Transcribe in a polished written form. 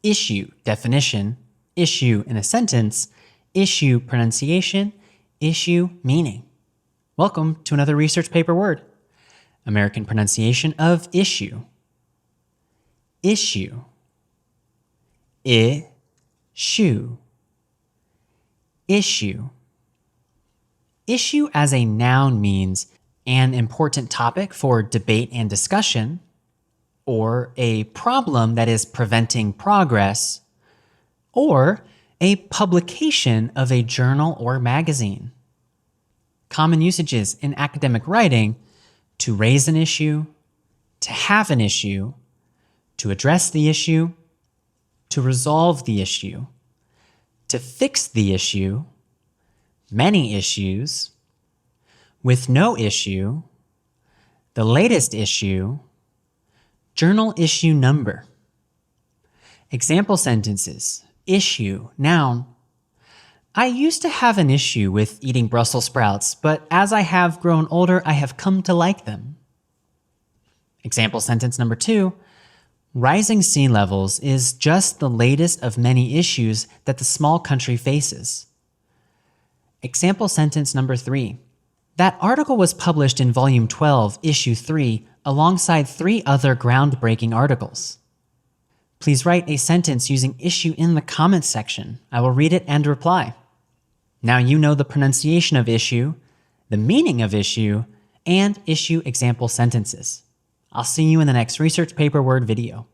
issue definition, issue in a sentence, issue pronunciation, issue meaning. Welcome to another research paper word. American pronunciation of issue. Issue. I-ssue. Issue. Issue as a noun means an important topic for debate and discussion, or a problem that is preventing progress, or a publication of a journal or magazine. Common usages in academic writing: to raise an issue, to have an issue, to address the issue, to resolve the issue, to fix the issue, many issues, with no issue, the latest issue, journal issue number. Example sentences: issue, noun. I used to have an issue with eating Brussels sprouts, but as I have grown older, I have come to like them. Example sentence number 2. Rising sea levels is just the latest of many issues that the small country faces. Example sentence number 3. That article was published in Volume 12, Issue 3, alongside 3 other groundbreaking articles. Please write a sentence using issue in the comments section. I will read it and reply. Now you know the pronunciation of issue, the meaning of issue, and issue example sentences. I'll see you in the next research paper word video.